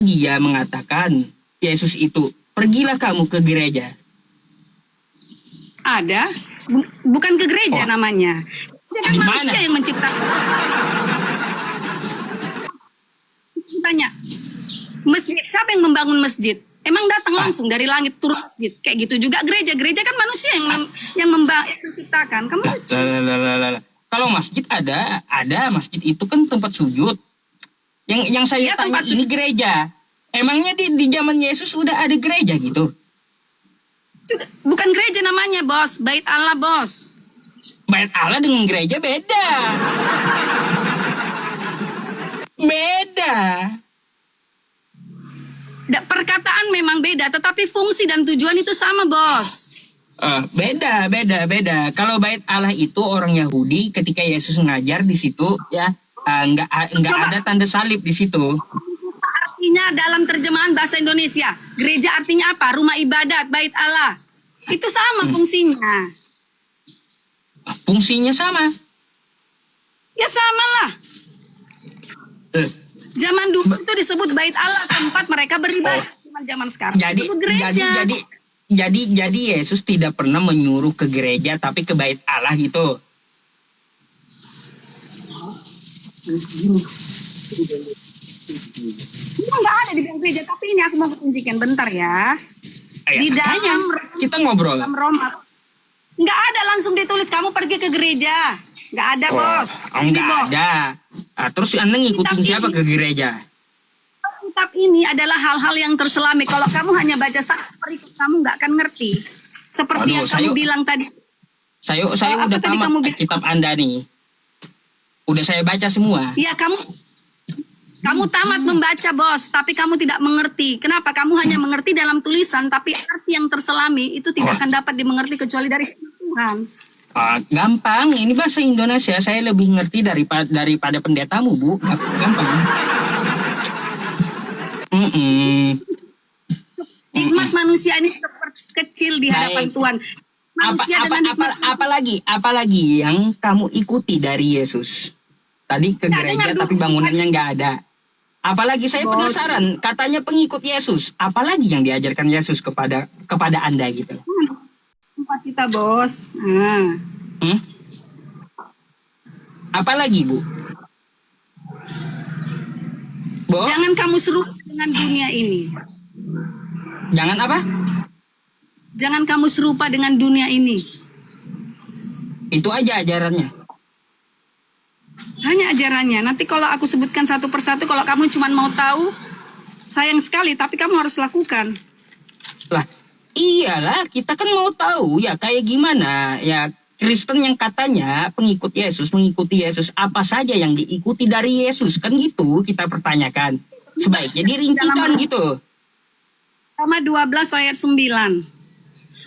Dia mengatakan, Yesus itu, pergilah kamu ke gereja. Ada, bukan ke gereja namanya. Dia kan Di manusia mana? yang menciptakan. Tanya, masjid, siapa yang membangun masjid? Emang datang langsung dari langit turun masjid. Kayak gitu juga gereja. Gereja kan manusia yang menciptakan. Kamu lucu. Kalau masjid ada masjid itu kan tempat sujud. Yang saya Iya, tanya tempat ini gereja. Emangnya di zaman Yesus udah ada gereja gitu? Bukan gereja namanya, bos. Bait Allah, bos. Bait Allah dengan gereja beda. Beda. Perkataan memang beda, tetapi fungsi dan tujuan itu sama, bos. Beda. Kalau bait Allah itu orang Yahudi ketika Yesus ngajar di situ ya nggak ada tanda salib di situ. Artinya dalam terjemahan bahasa Indonesia, gereja artinya apa? Rumah ibadat, bait Allah. Itu sama fungsinya. Fungsinya sama. Ya sama lah. Zaman dulu itu disebut bait Allah, tempat mereka beribadah. Zaman sekarang disebut gereja. Jadi Yesus tidak pernah menyuruh ke gereja tapi ke bait Allah gitu. Nggak ada di gereja, tapi ini aku mau tunjukkan bentar ya. Di dalam kita ngobrol. Roma. Nggak ada langsung ditulis kamu pergi ke gereja. Nggak ada, bos. Nggak ada. Terus Anda ngikutin siapa ke gereja? Kitab ini adalah hal-hal yang terselami. Kalau kamu hanya baca satu perikop, kamu nggak akan ngerti. Seperti yang kamu bilang tadi. Saya udah tamat kitab Anda nih. Udah saya baca semua. Ya, kamu tamat membaca, bos, tapi kamu tidak mengerti. Kenapa? Kamu hanya mengerti dalam tulisan, tapi arti yang terselami itu tidak akan dapat dimengerti kecuali dari Tuhan. Gampang, ini bahasa Indonesia saya lebih ngerti daripada pendetamu, Bu. Gampang. Hikmat manusia ini kecil di hadapan Tuhan. Manusia apalagi yang kamu ikuti dari Yesus? Tadi ke gereja tapi bangunannya nggak ada. Apalagi saya penasaran, katanya pengikut Yesus. Apalagi yang diajarkan Yesus kepada Anda gitu? Tempat kita, bos. Apalagi, Bu? Jangan kamu serupa dengan dunia ini. Jangan apa? Jangan kamu serupa dengan dunia ini. Itu aja ajarannya. Hanya ajarannya. Nanti kalau aku sebutkan satu persatu, kalau kamu cuma mau tahu, sayang sekali, tapi kamu harus lakukan. Lah, iyalah, kita kan mau tahu ya kayak gimana ya Kristen yang katanya mengikuti Yesus, apa saja yang diikuti dari Yesus, kan gitu kita pertanyakan. Sebaiknya dirincikan gitu. Roma 12 ayat 9.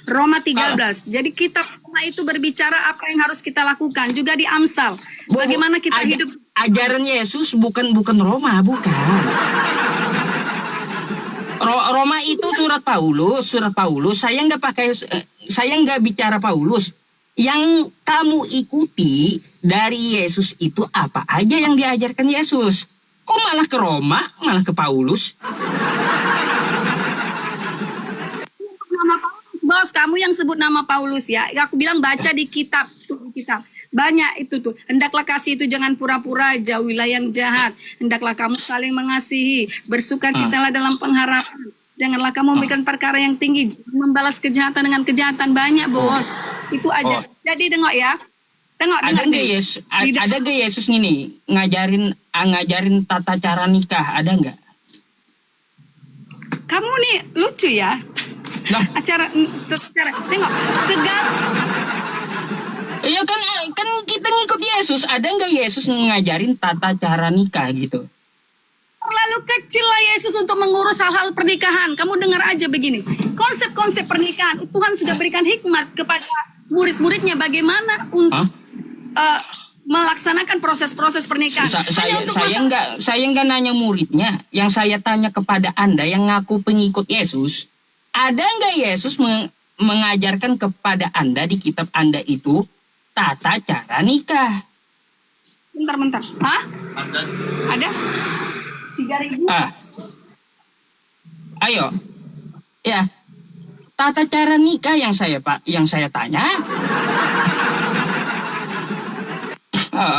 Roma 13. Jadi kitab Roma itu berbicara apa yang harus kita lakukan. Juga di Amsal. Bagaimana kita hidup. Ajaran Yesus bukan Roma, bukan. Roma itu surat Paulus. Saya nggak bicara Paulus. Yang kamu ikuti dari Yesus itu apa aja yang diajarkan Yesus? Kok malah ke Roma, malah ke Paulus? Bos, kamu yang sebut nama Paulus ya. Aku bilang baca di kitab. Banyak itu tuh. Hendaklah kasih itu jangan pura-pura, jauhilah yang jahat. Hendaklah kamu saling mengasihi. Bersukacitalah dalam pengharapan. Janganlah kamu memberikan perkara yang tinggi. Membalas kejahatan dengan kejahatan. Banyak, bos. Itu aja. Jadi tengok ya. Ada gak Yesus gini ngajarin tata cara nikah? Ada nggak? Kamu nih lucu ya. Acara tengok segala. Iya kan kita ngikut Yesus. Ada nggak Yesus ngajarin tata cara nikah gitu? Terlalu kecil lah Yesus untuk mengurus hal-hal pernikahan. Kamu dengar aja begini. Konsep-konsep pernikahan Tuhan sudah berikan hikmat kepada murid-muridnya bagaimana untuk melaksanakan proses-proses pernikahan. Saya nggak nanya muridnya. Yang saya tanya kepada Anda yang ngaku pengikut Yesus. Ada nggak Yesus mengajarkan kepada Anda di kitab Anda itu tata cara nikah? Bentar. Hah? Ada? 3.000? Ayo, ya, tata cara nikah yang saya tanya,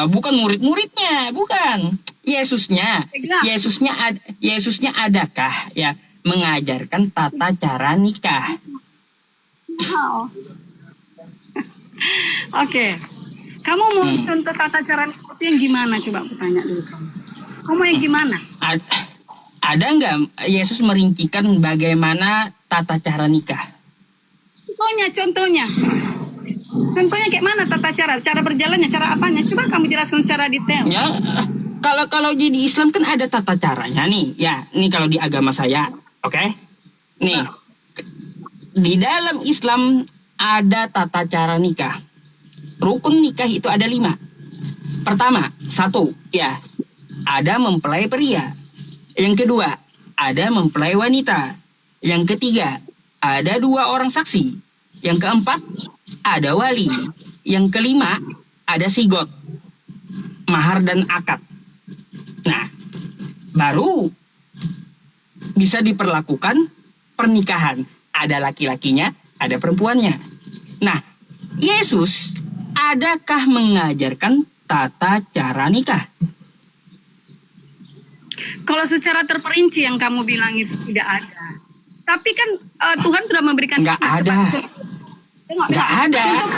bukan murid-muridnya, bukan. Yesusnya, Yesusnya adakah ya mengajarkan tata cara nikah? Wow. Oke. Kamu mau contoh tata cara nikah yang gimana? Coba aku tanya dulu kamu. Kamu yang gimana? Ada nggak Yesus merincikan bagaimana tata cara nikah? Contohnya. Contohnya kayak mana tata cara berjalannya, cara apanya? Coba kamu jelaskan secara detail. Ya, kalau di Islam kan ada tata caranya nih. Ya, nih kalau di agama saya, oke? Nih, di dalam Islam ada tata cara nikah. Rukun nikah itu ada 5. Pertama, 1, ya, ada mempelai pria. Yang kedua, ada mempelai wanita. Yang ketiga, ada 2 orang saksi. Yang keempat, ada wali. Yang kelima, ada sigot, mahar dan akad. Nah, baru bisa diperlakukan pernikahan. Ada laki-lakinya, ada perempuannya. Nah, Yesus adakah mengajarkan tata cara nikah? Kalau secara terperinci yang kamu bilang itu tidak ada. Tapi kan Tuhan sudah memberikan Nggak ada. Nggak ada. Contoh,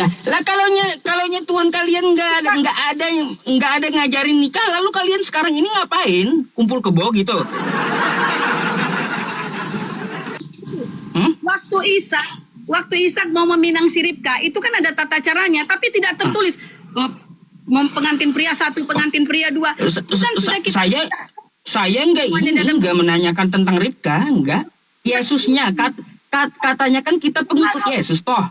Lah kalaunya Tuhan kalian nggak ada ngajarin nikah, lalu kalian sekarang ini ngapain? Kumpul kebo gitu? waktu Ishak mau meminang si Ribka, itu kan ada tata caranya, tapi tidak tertulis. Pengantin pria 1, pengantin pria 2. Bukan sudah kita Saya nggak menanyakan tentang Ribka, enggak. Yesusnya katanya kan kita pengikut Yesus toh.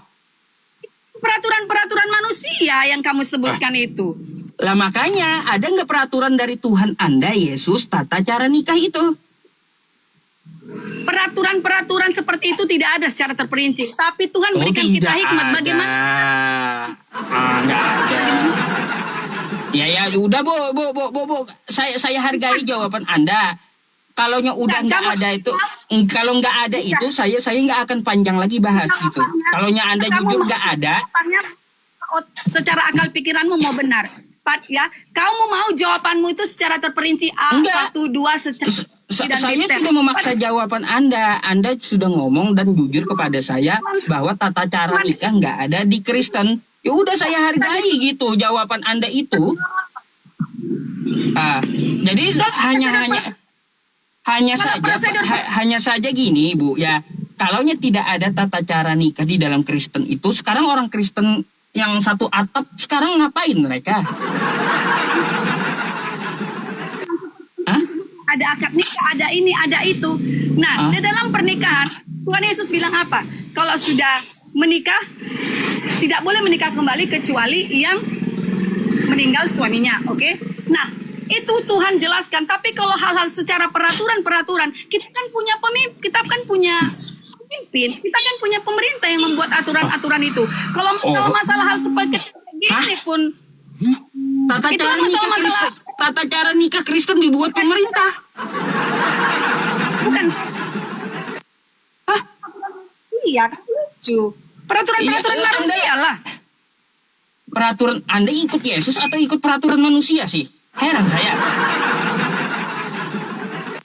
peraturan manusia yang kamu sebutkan itu. Lah makanya ada nggak peraturan dari Tuhan Anda Yesus tata cara nikah itu? Peraturan seperti itu tidak ada secara terperinci, tapi Tuhan berikan kita hikmat bagaimana. Nggak ada. Ya udah Bu. Saya hargai jawaban Anda. Kalaunya udah nggak ada itu, kalau nggak ada itu saya nggak akan panjang lagi bahas itu. Kalaunya Anda jujur nggak ada. Secara akal pikiranmu mau benar, ya. Kamu mau jawabanmu itu secara terperinci A, Enggak. 1, 2 secara Saya tidak memaksa jawaban Anda. Anda sudah ngomong dan jujur kepada saya bahwa tata cara nikah nggak ada di Kristen. Ya udah saya hargai gitu jawaban Anda itu. Jadi hanya saja gini Bu ya. Kalaunya tidak ada tata cara nikah di dalam Kristen itu, sekarang orang Kristen yang satu atap sekarang ngapain mereka? Ada akad nikah, ada ini, ada itu. Nah, di dalam pernikahan, Tuhan Yesus bilang apa? Kalau sudah menikah, tidak boleh menikah kembali kecuali yang meninggal suaminya, oke? Nah, itu Tuhan jelaskan. Tapi kalau hal-hal secara peraturan, kita kan punya pemimpin, kita kan punya pemerintah yang membuat aturan-aturan itu. Kalau masalah hal seperti ini pun, Tata cara nikah Kristen dibuat pemerintah. Bukan. Iya, lucu. Peraturan manusia lah. Peraturan Anda ikut Yesus atau ikut peraturan manusia sih? Heran saya.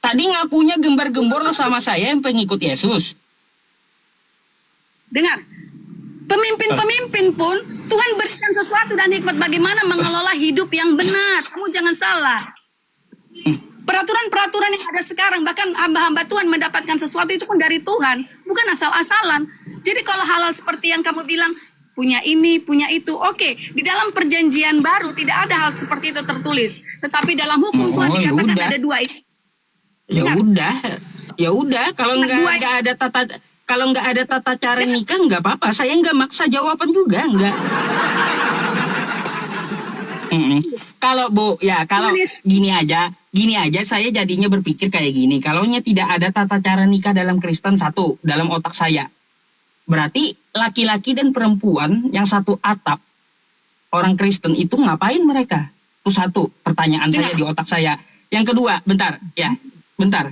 Tadi ngakunya gembar-gembor sama saya yang pengikut Yesus. Dengar. Pemimpin pun Tuhan berikan sesuatu dan hikmat bagaimana mengelola hidup yang benar. Kamu jangan salah. Peraturan yang ada sekarang, bahkan hamba-hamba Tuhan mendapatkan sesuatu itu pun dari Tuhan, bukan asal-asalan. Jadi kalau hal-hal seperti yang kamu bilang, punya ini, punya itu, oke. Di dalam perjanjian baru tidak ada hal seperti itu tertulis. Tetapi dalam hukum Tuhan dikatakan ada 2 itu. Ya udah. Kalau nggak ada tata cara nikah nggak apa-apa. Saya nggak maksa jawaban juga, nggak. Kalau Bu, ya kalau gini aja saya jadinya berpikir kayak gini. Kalaunya tidak ada tata cara nikah dalam Kristen, satu dalam otak saya, berarti laki-laki dan perempuan yang satu atap orang Kristen itu ngapain mereka? Itu satu pertanyaan saya di otak saya. Yang kedua, bentar, ya, bentar.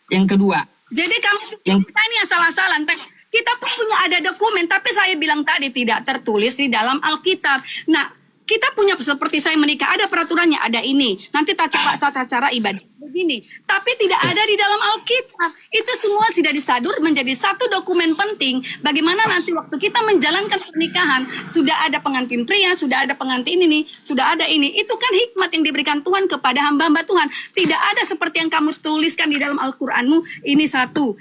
Yang kedua, Jadi kamu Yang- kita ini yang salah-salah. Kita pun punya ada dokumen, tapi saya bilang tadi tidak tertulis di dalam Alkitab. Nah, kita punya seperti saya menikah, ada peraturannya, ada ini. Nanti tata cara ibadah begini. Tapi tidak ada di dalam Alkitab. Itu semua sudah disadur menjadi satu dokumen penting. Bagaimana nanti waktu kita menjalankan pernikahan, sudah ada pengantin pria, sudah ada pengantin ini, sudah ada ini. Itu kan hikmat yang diberikan Tuhan kepada hamba-hamba Tuhan. Tidak ada seperti yang kamu tuliskan di dalam Al-Quranmu, ini satu,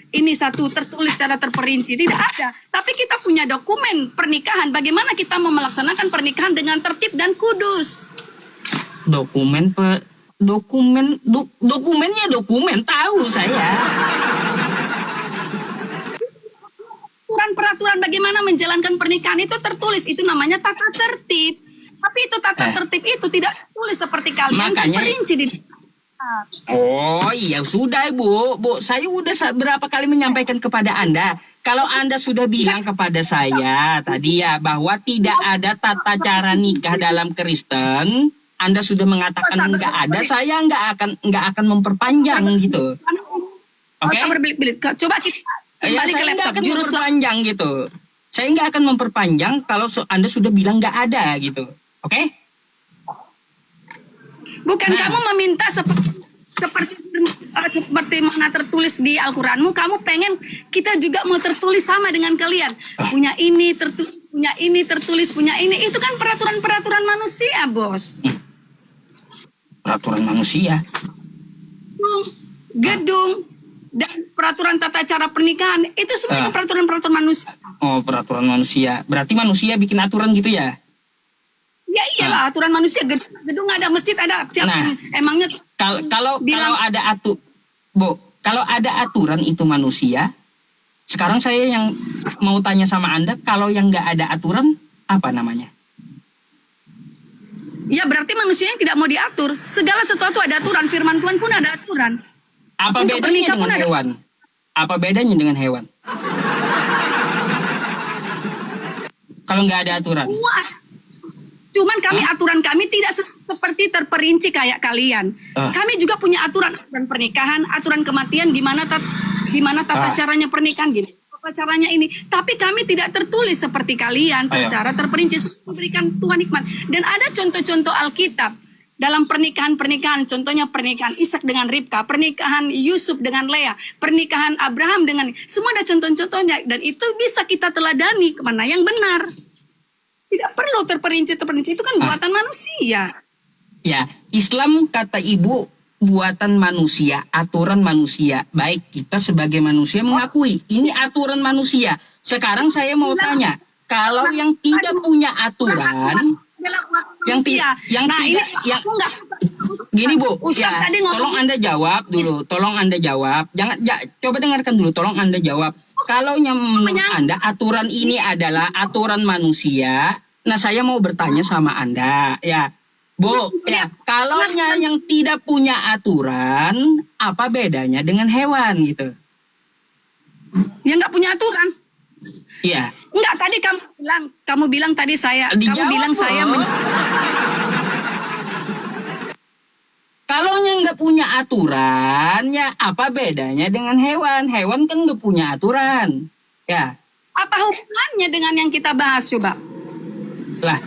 tertulis secara terperinci. Tidak ada. Tapi kita punya dokumen pernikahan. Bagaimana kita mau melaksanakan pernikahan dengan tertib dan kudus. dokumennya dokumen, tahu saya. Peraturan bagaimana menjalankan pernikahan itu tertulis. Itu namanya tata tertib. Tapi itu tata tertib itu tidak tertulis seperti kalian. Makanya- Terperinci di Oh iya sudah Bu, saya udah berapa kali menyampaikan kepada Anda. Kalau Anda sudah bilang kepada saya tadi ya bahwa tidak ada tata cara nikah dalam Kristen, Anda sudah mengatakan nggak ada, saya nggak akan memperpanjang gitu. Oke? usah berbelit-belit. Coba kita Ya, kembali ke saya nggak laptop. akan Jurus memperpanjang gitu. Saya nggak akan memperpanjang kalau Anda sudah bilang nggak ada gitu. Oke? Bukan Nah. kamu meminta seperti mana tertulis di Al-Quranmu, kamu pengen kita juga mau tertulis sama dengan kalian. Punya ini tertulis, punya ini tertulis, punya ini. Itu kan peraturan-peraturan manusia, Bos. Peraturan manusia. Gedung, dan peraturan tata cara pernikahan. Itu semua peraturan-peraturan manusia. Oh, peraturan manusia. Berarti manusia bikin aturan gitu ya? Ya iyalah, aturan manusia. Gedung ada, masjid ada. Siapa Nah. emangnya Kalau Bilang- kalau ada aturan itu manusia. Sekarang saya yang mau tanya sama Anda, kalau yang nggak ada aturan apa namanya? ya berarti manusia yang tidak mau diatur. Segala sesuatu ada aturan. Firman Tuhan pun ada aturan. Apa Untuk bedanya pernikah pun dengan ada- hewan? Apa bedanya dengan hewan? Kalau nggak ada aturan. Semua. Cuman aturan kami tidak seperti terperinci kayak kalian. Kami juga punya aturan pernikahan, aturan kematian, gimana tata caranya pernikahan gini. Tata caranya ini. Tapi kami tidak tertulis seperti kalian, cara terperinci memberikan Tuhan hikmat. Dan ada contoh-contoh Alkitab dalam pernikahan-pernikahan, contohnya pernikahan Ishak dengan Ribka, pernikahan Yusuf dengan Lea, pernikahan Abraham dengan, semua ada contoh-contohnya, dan itu bisa kita teladani kemana yang benar. Tidak perlu terperinci, itu kan buatan manusia. Ya, Islam kata Ibu buatan manusia, aturan manusia. Baik, kita sebagai manusia mengakui ini aturan manusia. Sekarang saya mau tanya, kalau yang tidak punya aturan, yang gini Bu, Ustaz ya, tadi ngomong- tolong Anda jawab dulu, tolong Anda jawab. Jangan, coba dengarkan dulu, tolong Anda jawab. Kalau yang menurut Anda aturan ini adalah aturan manusia, nah saya mau bertanya sama Anda, ya. Bu, ya, kalau yang tidak punya aturan, apa bedanya dengan hewan gitu? Yang nggak punya aturan. Iya. Enggak, tadi kamu bilang tadi saya, kamu Dijawab, bilang Bu. saya Kalau yang nggak punya aturan, ya apa bedanya dengan hewan? Hewan kan nggak punya aturan, ya. apa hubungannya dengan yang kita bahas coba? Lah,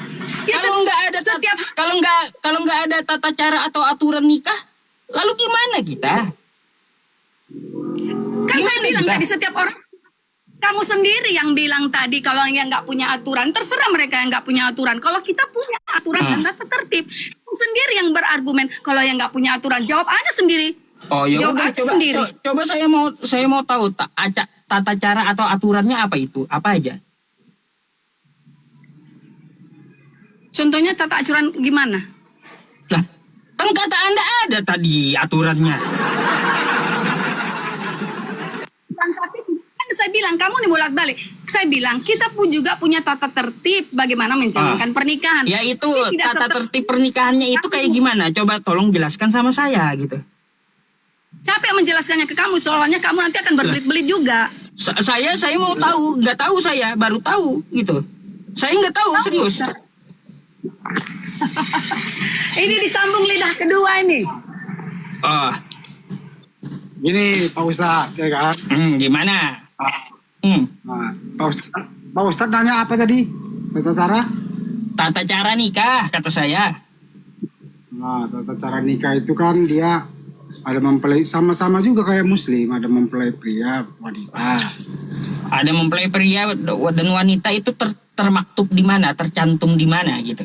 Ya, kalau nggak ada kalau nggak ada tata cara atau aturan nikah, lalu gimana kita? Kan saya Gimana bilang kita? tadi setiap orang, kamu sendiri yang bilang tadi kalau yang nggak punya aturan, terserah mereka yang nggak punya aturan. Kalau kita punya aturan dan tata tertib, kamu sendiri yang berargumen. Kalau yang nggak punya aturan, jawab aja sendiri. Oh ya Jawab udah, aja sendiri. coba saya mau tahu tata cara atau aturannya apa itu? Apa aja? Contohnya tata aturan gimana? Lah, kan kata Anda ada tadi aturannya. Dan tapi kan saya bilang kamu nih bolak-balik. Saya bilang kita pun juga punya tata tertib bagaimana menjalankan pernikahan. Ya itu Tapi tidak tata tertib pernikahannya itu kayak gimana? Coba tolong jelaskan sama saya gitu. capek menjelaskannya ke kamu, soalnya kamu nanti akan berbelit-belit juga. Saya mau tahu, nggak tahu saya, baru tahu gitu. Saya nggak tahu serius. Ini disambung lidah kedua ini. Oh, Gini Pak Ustadz, ya kan? gimana? Ah, Hmm, Nah, Pak Ustadz nanya apa tadi? Tata cara? tata cara nikah kata saya. Nah, tata cara nikah itu kan dia ada mempelai sama-sama juga kayak Muslim, ada mempelai pria, wanita. Ada mempelai pria dan wanita itu termaktub di mana, tercantum di mana gitu.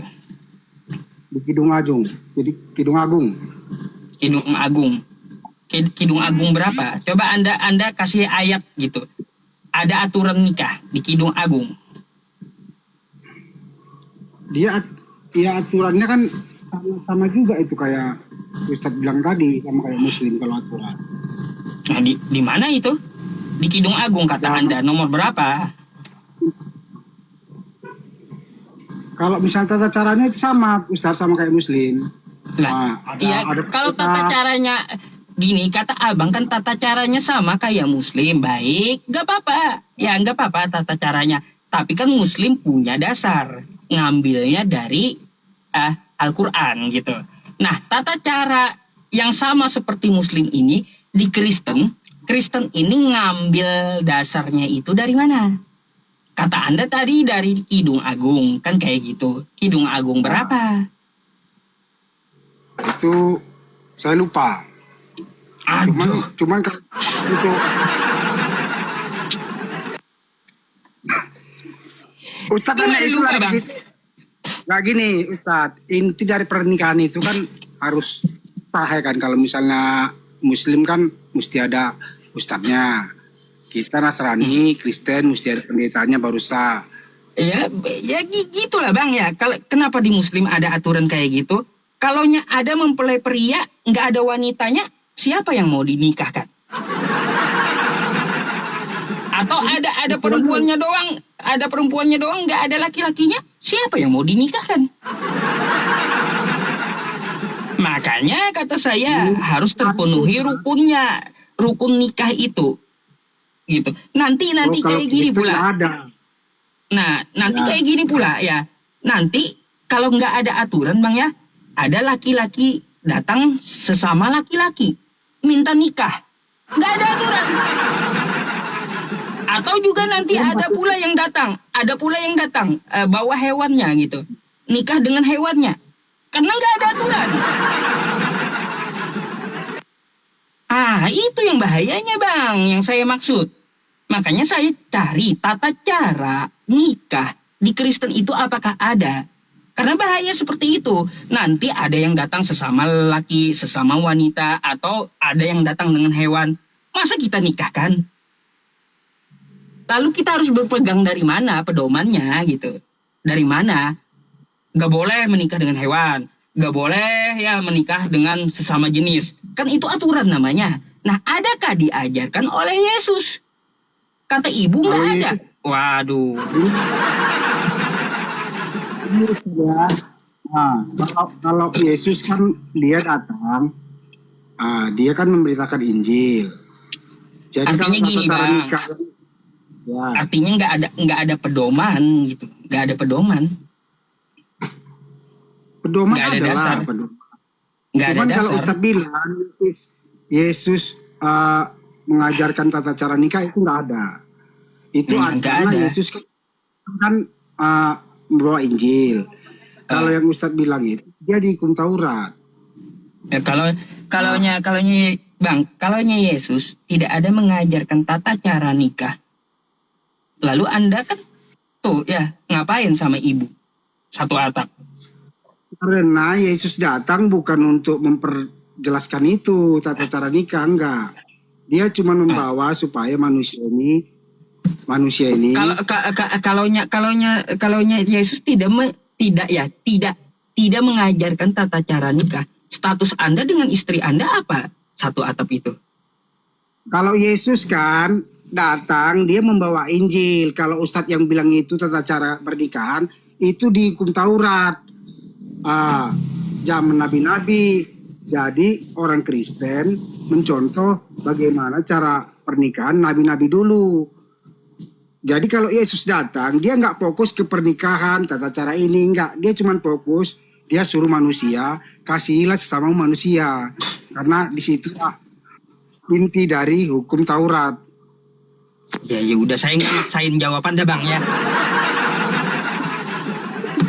Di Kidung Agung, jadi Kidung Agung. Kidung Agung. Kidung Agung berapa? Coba Anda kasih ayat gitu. Ada aturan nikah di Kidung Agung. Dia aturannya kan sama juga itu kayak Ustadz bilang tadi, sama kayak Muslim kalau aturan. Nah, di mana itu? Di Kidung Agung kata Ya, Anda nomor berapa? kalau misalnya tata caranya itu sama Ustadz, sama kayak Muslim. Lah, Nah, iya ada kalau tata caranya gini kata abang kan tata caranya sama kayak Muslim, baik, nggak apa-apa, ya nggak apa-apa tata caranya. Tapi kan Muslim punya dasar ngambilnya dari Al-Quran gitu. Nah, tata cara yang sama seperti Muslim ini di Kristen ini ngambil dasarnya itu dari mana? Kata Anda tadi dari Kidung Agung, kan kayak gitu. Kidung Agung berapa? itu saya lupa. Aduh. Cuman kalau itu Ustadz Gimana tanya itu lupa, lagi Bang? sih. Nah gini Ustadz, inti dari pernikahan itu kan harus sah ya kan. Kalau misalnya Muslim kan mesti ada ustadznya. Kita Nasrani, Kristen mesti ada pendetanya baru sah. Ya, ya gitulah Bang ya. Kalau kenapa di Muslim ada aturan kayak gitu? Kalaunya ada mempelai pria, nggak ada wanitanya, siapa yang mau dinikahkan? Atau ada perempuannya doang, nggak ada laki-lakinya, siapa yang mau dinikahkan? Makanya kata saya harus terpenuhi rukun nikah itu, gitu. Nanti Kalau kayak gini Kristen pula. nggak ada. Nah, nanti Ya. kayak gini pula ya. Nanti kalau nggak ada aturan Bang ya, ada laki-laki datang sesama laki-laki minta nikah. Nggak ada aturan. Atau juga nanti ada pula yang datang bawa hewannya gitu. Nikah dengan hewannya. Karena nggak ada aturan. Itu yang bahayanya Bang, yang saya maksud. Makanya saya cari tata cara nikah di Kristen itu apakah ada. Karena bahaya seperti itu. Nanti ada yang datang sesama laki, sesama wanita, atau ada yang datang dengan hewan. Masa kita nikahkan? Lalu kita harus berpegang dari mana pedomannya gitu. Dari mana? Gak boleh menikah dengan hewan. Gak boleh ya menikah dengan sesama jenis. Kan itu aturan namanya. Nah, adakah diajarkan oleh Yesus? Kata ibu nggak Kalau ada. Yesus- Waduh. Ya. Nah, kalau Yesus kan dia datang, dia kan memberitakan Injil. Jadi Artinya kalau gini, tata cara Bang. nikah, ya Artinya nggak ada pedoman gitu. Nggak ada pedoman. pedoman Nggak ada adalah dasar. pedoman. Nggak ada Cuman kalau dasar. Ustadz bilang Yesus mengajarkan tata cara nikah itu nggak ada. Itu Nggak karena ada. Yesus kan membawa Injil. Kalau yang Ustadz bilang itu dia di hukum Taurat. Ya, kalaunya Bang, kalaunya Yesus tidak ada mengajarkan tata cara nikah. Lalu Anda kan tuh ya ngapain sama ibu satu atap? Karena Yesus datang bukan untuk memperjelaskan itu tata cara nikah, enggak. Dia cuma membawa supaya manusia ini Kalaunya Yesus tidak mengajarkan tata cara nikah. Status Anda dengan istri Anda apa? Satu atap itu. kalau Yesus kan datang dia membawa Injil. Kalau Ustadz yang bilang itu tata cara pernikahan itu di hukum Taurat. Zaman nabi-nabi. Jadi orang Kristen mencontoh bagaimana cara pernikahan nabi-nabi dulu. Jadi kalau Yesus datang, dia nggak fokus ke pernikahan, tata cara ini, nggak. Dia cuma fokus, dia suruh manusia, kasihilah sesama manusia. karena di situ inti dari hukum Taurat. Ya udah saya nggak maksain jawaban dah bang ya.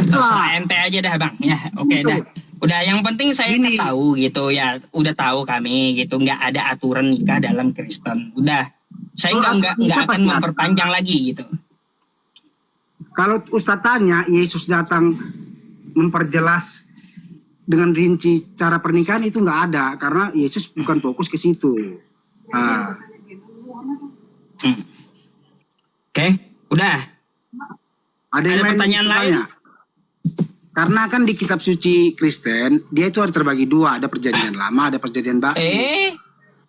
Terserah ente aja dah bang ya. Oke dah. Udah yang penting saya Gini. tahu gitu ya. Udah tahu kami gitu. Nggak ada aturan nikah dalam Kristen. Udah. Saya nggak Nikah akan pasti ada. memperpanjang lagi gitu. Kalau Ustaz tanya, Yesus datang memperjelas dengan rinci cara pernikahan itu nggak ada, karena Yesus bukan fokus ke situ. Oke. Udah. Ada Ada yang pertanyaan lain? tanya? Karena kan di kitab suci Kristen dia itu ada terbagi dua, ada perjanjian lama, ada perjanjian baru.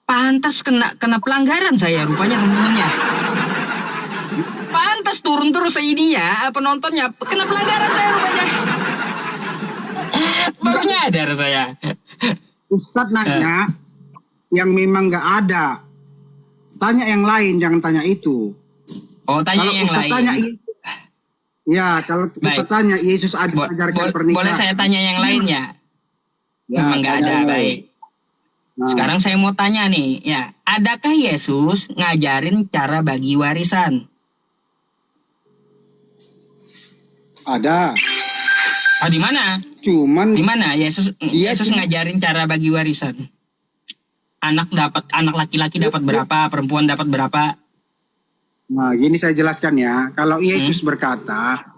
Pantas kena pelanggaran saya rupanya teman-temannya. Pantas turun terus ininya penontonnya kena pelanggaran saya rupanya. Baru nyadar saya. Ustadz nanya yang memang nggak ada. Tanya yang lain, jangan tanya itu. Oh, tanya Kalau yang Ustadz lain. tanya, ya kalau Baik. Ustadz tanya Yesus ajarkan pernikahan. Boleh saya tanya yang lainnya? Ya, Memang nggak tanya ada, yang baik. lain. Nah, Sekarang saya mau tanya nih, ya, adakah Yesus ngajarin cara bagi warisan? ada. Di mana? Cuman Di mana Yesus Iya, Yesus cuma- ngajarin cara bagi warisan? Anak laki-laki dapat berapa, perempuan dapat berapa? nah gini saya jelaskan ya. Kalau Yesus berkata,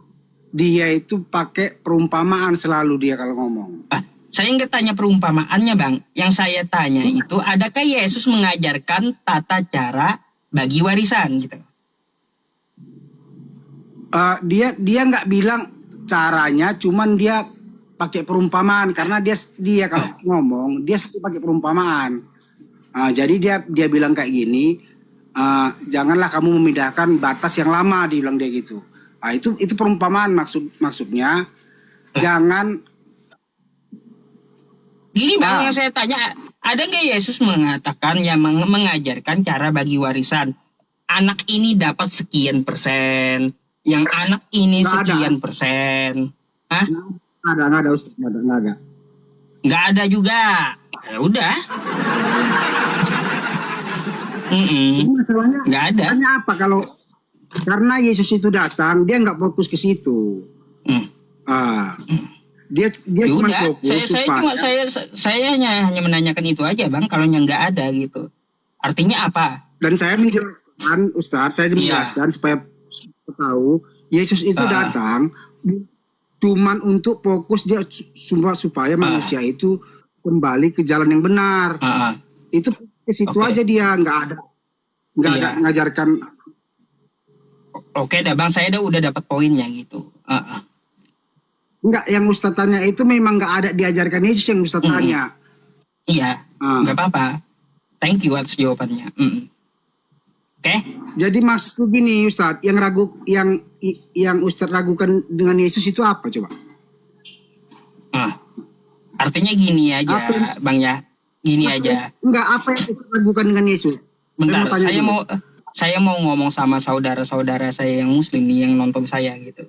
dia itu pakai perumpamaan selalu dia kalau ngomong. Saya nggak tanya perumpamaannya, Bang. Yang saya tanya itu, adakah Yesus mengajarkan tata cara bagi warisan gitu? Dia nggak bilang caranya, cuman dia pakai perumpamaan karena dia kalau ngomong dia selalu pakai perumpamaan. Jadi dia bilang kayak gini, janganlah kamu memindahkan batas yang lama, dibilang dia gitu. Itu perumpamaan maksudnya jangan. Gini Bang, yang saya tanya, ada nggak Yesus mengatakan yang mengajarkan cara bagi warisan? Anak ini dapat sekian persen, yang anak ini Nggak ada. sekian persen. Hah? Nggak ada Ustaz, nggak ada. Nggak ada juga. Ya udah. Ini masalahnya Nggak ada. masalahnya apa kalau karena Yesus itu datang dia nggak fokus ke situ. Hmm. Dia Ya cuma udah, fokus saya hanya menanyakan itu aja Bang, kalau yang nggak ada gitu. Artinya apa? dan saya menjelaskan Ustaz, saya menjelaskan supaya tahu Yesus itu datang cuman untuk fokus dia supaya manusia itu kembali ke jalan yang benar. Itu ke situ aja dia nggak ada ngajarkan. Oke dah Bang, saya udah dapat poinnya gitu. Enggak, yang Ustaz tanya itu memang nggak ada diajarkan Yesus yang Ustaz tanya. Iya, nggak apa-apa. Thank you atas jawabannya. Oke. Jadi maksudku gini Ustaz, yang Ustaz ragukan dengan Yesus itu apa coba? Artinya gini aja, Bang ya. Gini aja. Enggak, apa yang Ustaz ragukan dengan Yesus? Bentar, saya mau ngomong sama saudara-saudara saya yang muslim nih yang nonton saya gitu.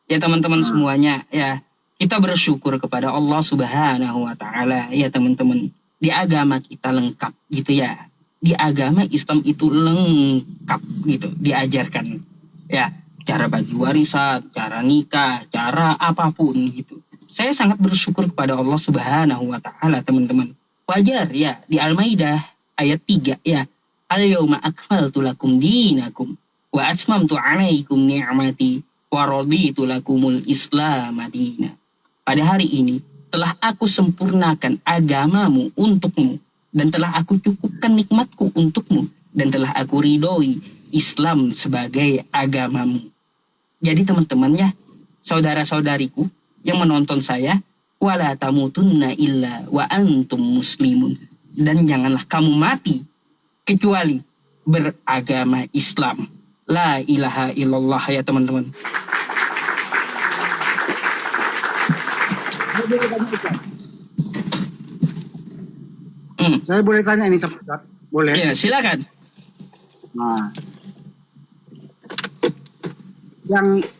Ya teman-teman semuanya, ya kita bersyukur kepada Allah Subhanahu wa taala ya teman-teman. Di agama kita lengkap gitu ya. Di agama Islam itu lengkap gitu, diajarkan. Ya, cara bagi warisan, cara nikah, cara apapun gitu. Saya sangat bersyukur kepada Allah Subhanahu wa taala teman-teman. Wajar ya di Al-Maidah ayat 3 ya. Al-yawma akmaltu lakum dinakum wa atmamtu 'alaikum ni'mati wa raditu lakumul Islam madina. Pada hari ini telah aku sempurnakan agamamu untukmu dan telah aku cukupkan nikmatku untukmu dan telah aku ridhoi Islam sebagai agamamu. Jadi teman-teman ya, saudara-saudariku yang menonton saya, wala tamutunna illa wa antum muslimun, dan janganlah kamu mati kecuali beragama Islam. La ilaha illallah ya teman-teman. Saya boleh tanya ini sama Ustaz? Boleh? Ya, silakan. Nah,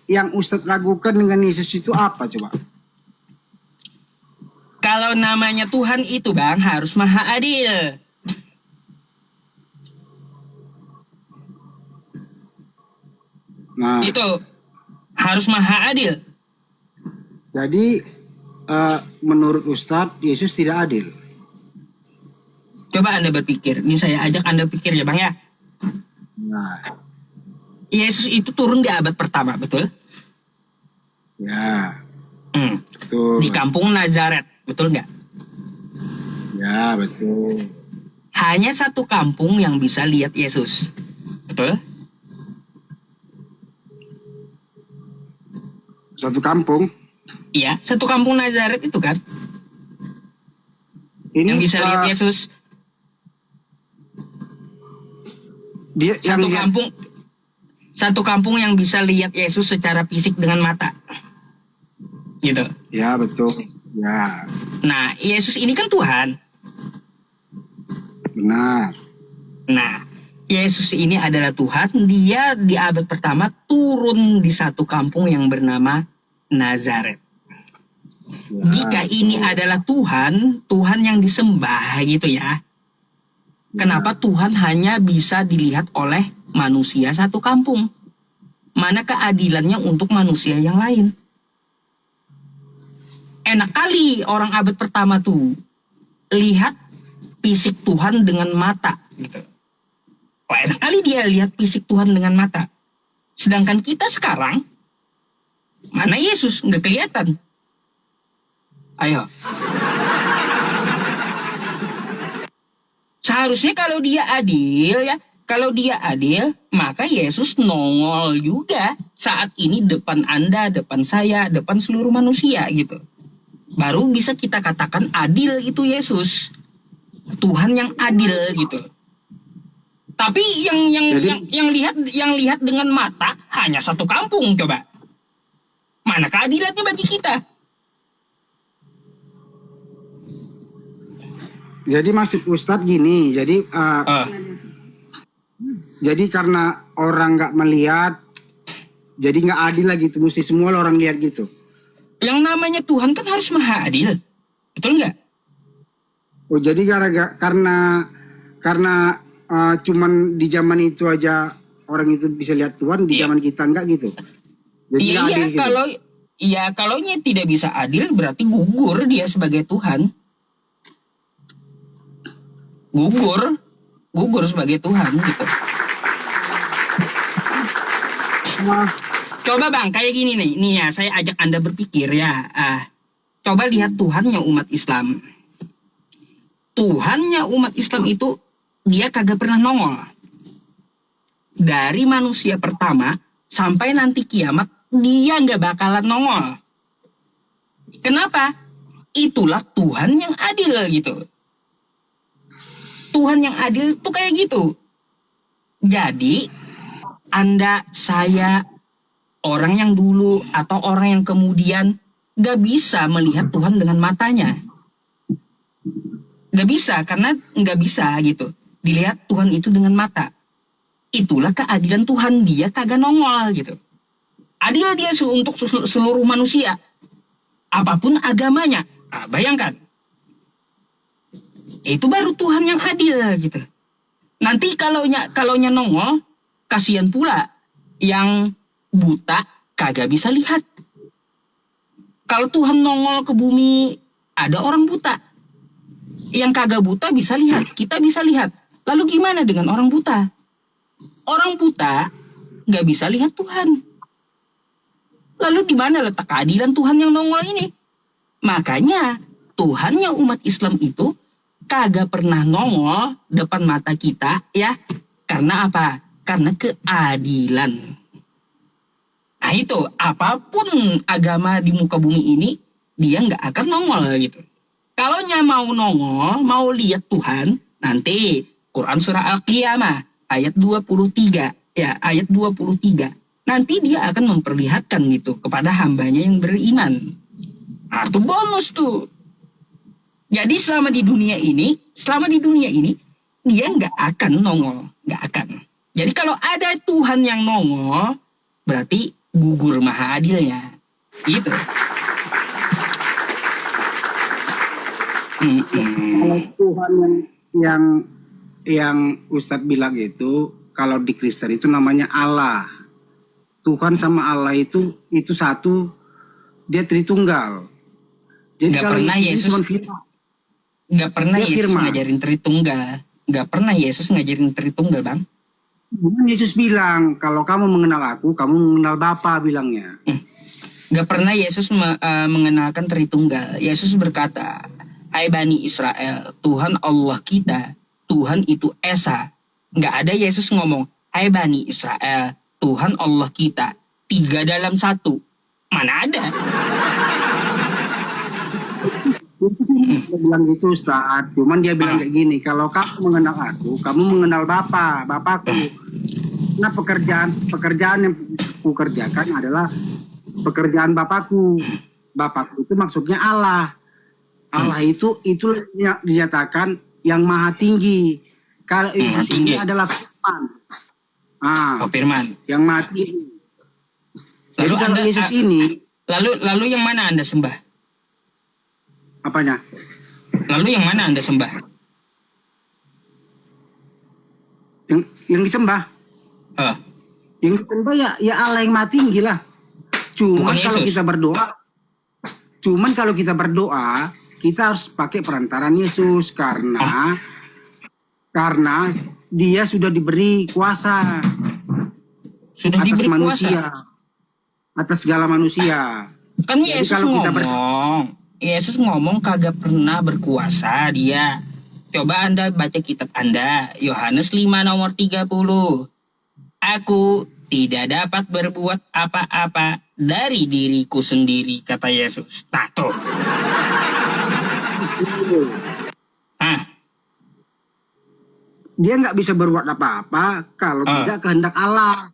yang Ustaz ragukan dengan Yesus itu apa coba? Kalau namanya Tuhan itu Bang harus maha adil. Nah, Itu harus maha adil. jadi menurut Ustadz Yesus tidak adil. Coba Anda berpikir. Ini saya ajak Anda pikir ya Bang ya. Nah, Yesus itu turun di abad pertama, betul? ya, Hmm. betul. Di kampung Nazaret, betul nggak? Ya, betul. Hanya satu kampung yang bisa lihat Yesus. Betul? Satu kampung. Iya, satu kampung Nazaret itu kan. Ini Yang bisa lihat Yesus. dia yang Satu lihat- kampung. Satu kampung yang bisa lihat Yesus secara fisik dengan mata. Gitu. Ya, betul. Ya, Nah, Yesus ini kan Tuhan. benar. Nah, Yesus ini adalah Tuhan. Dia di abad pertama turun di satu kampung yang bernama Nazaret. Ya, Jika ini adalah Tuhan, Tuhan yang disembah gitu ya. Kenapa Tuhan hanya bisa dilihat oleh manusia satu kampung? Mana keadilannya untuk manusia yang lain? Enak kali orang abad pertama tuh lihat fisik Tuhan dengan mata gitu. Oh, enak kali dia lihat fisik Tuhan dengan mata. Sedangkan kita sekarang, mana Yesus nggak kelihatan. Ayo. Seharusnya kalau dia adil ya, kalau dia adil, maka Yesus nongol juga saat ini depan Anda, depan saya, depan seluruh manusia gitu. Baru bisa kita katakan adil itu Yesus. Tuhan yang adil gitu. Tapi yang lihat dengan mata hanya satu kampung coba. Mana keadilannya bagi kita? Jadi maksud Ustadz gini, jadi karena orang nggak melihat, jadi nggak adil lagi gitu, mesti semua orang lihat gitu. Yang namanya Tuhan kan harus maha adil. Betul nggak? Oh, jadi karena cuman di zaman itu aja orang itu bisa lihat Tuhan, di Iya. zaman kita enggak gitu. Jadi Iya, nggak adil gitu. kalaunya tidak bisa adil berarti gugur dia sebagai Tuhan. Gugur sebagai Tuhan gitu. Coba Bang, kayak gini nih ya, saya ajak Anda berpikir ya. Coba lihat Tuhannya umat Islam. Tuhannya umat Islam itu dia kagak pernah nongol. Dari manusia pertama sampai nanti kiamat dia nggak bakalan nongol. Kenapa? Itulah Tuhan yang adil gitu. Tuhan yang adil tuh kayak gitu. Jadi Anda, saya, orang yang dulu atau orang yang kemudian gak bisa melihat Tuhan dengan matanya. Gak bisa, karena gak bisa gitu. Dilihat Tuhan itu dengan mata. Itulah keadilan Tuhan, dia kagak nongol gitu. Adil dia untuk seluruh manusia. Apapun agamanya. Bayangkan. Itu baru Tuhan yang adil gitu. Nanti kalaunya nongol, kasihan pula yang buta kagak bisa lihat. Kalau Tuhan nongol ke bumi, ada orang buta. Yang kagak buta bisa lihat, kita bisa lihat. Lalu gimana dengan orang buta? Orang buta gak bisa lihat Tuhan. Lalu di mana letak keadilan Tuhan yang nongol ini? Makanya Tuhannya umat Islam itu kagak pernah nongol depan mata kita ya. Karena apa? Karena keadilan. Nah itu, apapun agama di muka bumi ini, dia nggak akan nongol gitu. Kalau mau nongol, mau lihat Tuhan, nanti Quran surah Al-Qiyamah ayat 23 ya, ayat 23. Nanti dia akan memperlihatkan gitu kepada hambanya yang beriman. Nah, itu bonus tuh. Jadi selama di dunia ini dia nggak akan nongol, nggak akan. Jadi kalau ada Tuhan yang nongol, berarti gugur maha adilnya. Gitu. Kalau Tuhan yang Ustadz bilang itu, kalau di Kristen itu namanya Allah. Tuhan sama Allah itu satu, dia Tritunggal. Jadi Nggak kalau pernah Yesus cuma firman, nggak pernah dia Yesus firman. ngajarin Tritunggal. Nggak pernah Yesus ngajarin Tritunggal, Bang. Yesus bilang, kalau kamu mengenal aku, kamu mengenal Bapa, bilangnya. Nggak pernah Yesus mengenalkan Tritunggal. Yesus berkata, hai Bani Israel, Tuhan Allah kita, Tuhan itu Esa. Nggak ada Yesus ngomong, hai Bani Israel, Tuhan Allah kita, 3 dalam 1. Mana ada? Yesus dia bilang gitu Ustaz, cuman dia bilang kayak gini, kalau kamu mengenal aku, kamu mengenal Bapakku. Nah pekerjaan yang aku kerjakan adalah pekerjaan Bapakku. Bapakku itu maksudnya Allah. Allah itu dinyatakan yang maha tinggi. Kalau Yesus ini adalah firman. Oh, firman. Yang maha tinggi. Jadi Lalu kalau Anda, Yesus ini, lalu yang mana Anda sembah? apanya? Lalu yang mana Anda sembah? Yang disembah? Oh, Yang disembah ya Allah yang maha tinggi lah. Bukan Kalau Yesus. kita berdoa, kita harus pakai perantaraan Yesus karena dia sudah diberi kuasa sudah atas diberi manusia, kuasa. atas segala manusia. Kan Jadi Yesus kalau kita Yesus ngomong kagak pernah berkuasa dia. Coba Anda baca kitab Anda, Yohanes 5 nomor 30. Aku tidak dapat berbuat apa-apa dari diriku sendiri, kata Yesus. Nah tuh. Dia nggak bisa berbuat apa-apa kalau tidak kehendak Allah.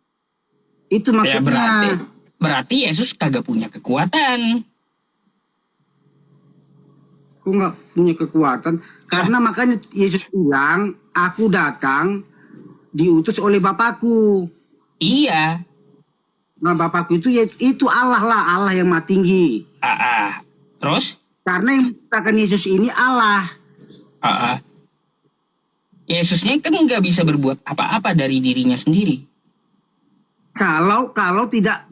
Itu Ya maksudnya. berarti Yesus kagak punya kekuatan. Aku nggak punya kekuatan. Karena makanya Yesus bilang, aku datang diutus oleh Bapakku. Iya. Nah Bapakku itu Allah lah, Allah yang maha tinggi. Terus? Karena yang menciptakan Yesus ini Allah. Yesusnya kan nggak bisa berbuat apa-apa dari dirinya sendiri. Kalau tidak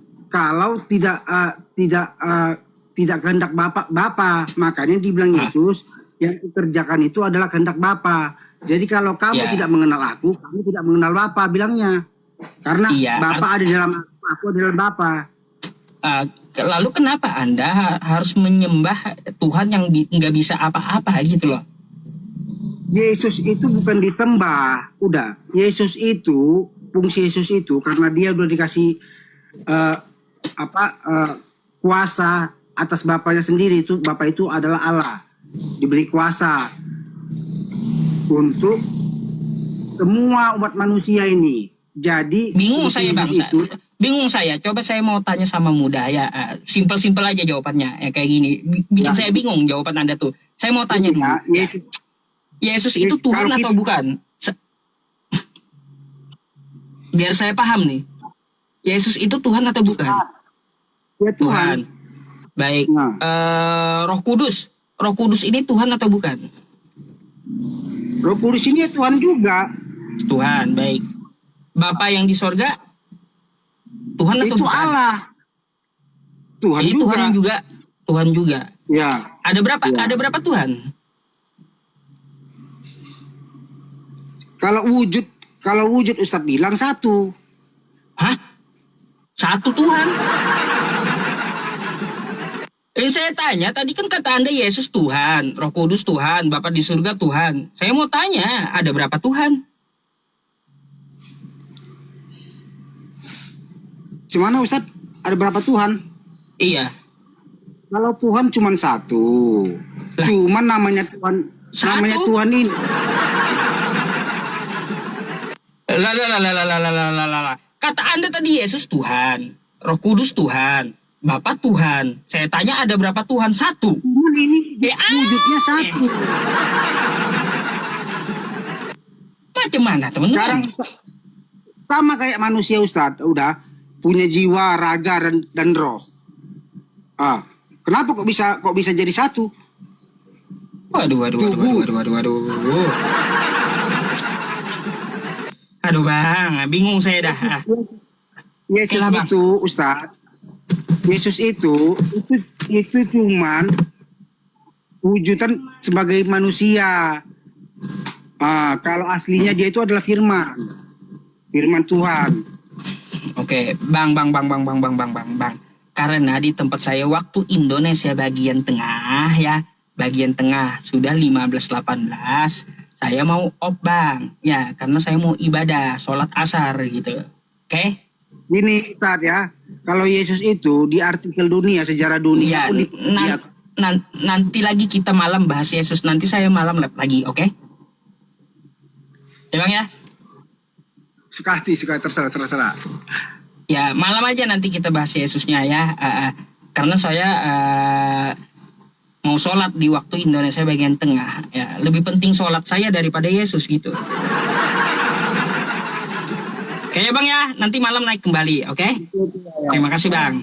kehendak Bapa, makanya dibilang Yesus yang dikerjakan itu adalah kehendak Bapa. Jadi kalau kamu tidak mengenal aku, kamu tidak mengenal Bapa, bilangnya. Karena Bapa ada dalam aku ada dalam Bapa. Lalu kenapa Anda harus menyembah Tuhan yang nggak bisa apa-apa gitu loh? Yesus itu bukan disembah, udah. Fungsi Yesus itu karena dia udah dikasih kuasa atas Bapaknya sendiri. Itu Bapa itu adalah Allah, diberi kuasa untuk semua umat manusia ini. Jadi bingung saya Bang, bingung saya. Coba saya mau tanya sama muda ya, simpel-simpel aja jawabannya ya kayak gini. Bikin saya bingung jawaban Anda tuh. Saya mau tanya dulu. Yesus itu Tuhan atau bukan? Biar saya paham nih. Yesus itu Tuhan atau bukan? Ya Tuhan. Baik. Roh Kudus. Roh Kudus ini Tuhan atau bukan? Roh Kudus ini Tuhan juga. Tuhan, baik. Bapa yang di sorga Tuhan atau itu bukan? Allah. Tuhan ini juga. Tuhan juga. Ya. Ada berapa Tuhan? Kalau wujud Ustadz bilang satu. Hah? Satu Tuhan? Saya tanya, tadi kan kata Anda Yesus Tuhan, Roh Kudus Tuhan, Bapa di surga Tuhan. Saya mau tanya, ada berapa Tuhan? Gimana Ustadz? Ada berapa Tuhan? Iya. Kalau Tuhan cuma satu. Cuman namanya Tuhan. Satu? Namanya Tuhan ini. Kata Anda tadi Yesus Tuhan, Roh Kudus Tuhan, Bapa Tuhan. Saya tanya ada berapa Tuhan? Satu. Cuman ini wujudnya satu. Macam mana teman-teman? Sekarang sama kayak manusia Ustadz, udah punya jiwa, raga dan roh. Kenapa kok bisa jadi satu? Waduh, waduh, waduh, waduh, waduh, waduh, waduh. Aduh bang, bingung saya dah. Ah, Yesus Sila, Bang. itu, Ustaz, Yesus itu cuman wujudan sebagai manusia. Kalau aslinya dia itu adalah firman Tuhan. Oke, bang. Karena di tempat saya waktu Indonesia bagian tengah ya, bagian tengah sudah 15.18, saya mau off bang, ya karena saya mau ibadah, sholat asar gitu. Oke? Gini Ustaz ya, kalau Yesus itu di artikel dunia, sejarah dunia Iya, pun nanti lagi kita malam bahas Yesus, nanti saya malam lagi, oke? Ya bang ya? suka terserah. Ya malam aja nanti kita bahas Yesusnya ya. Karena saya mau sholat di waktu Indonesia bagian tengah. Ya lebih penting sholat saya daripada Yesus gitu. Oke ya bang ya, nanti malam naik kembali, oke? Terima kasih bang.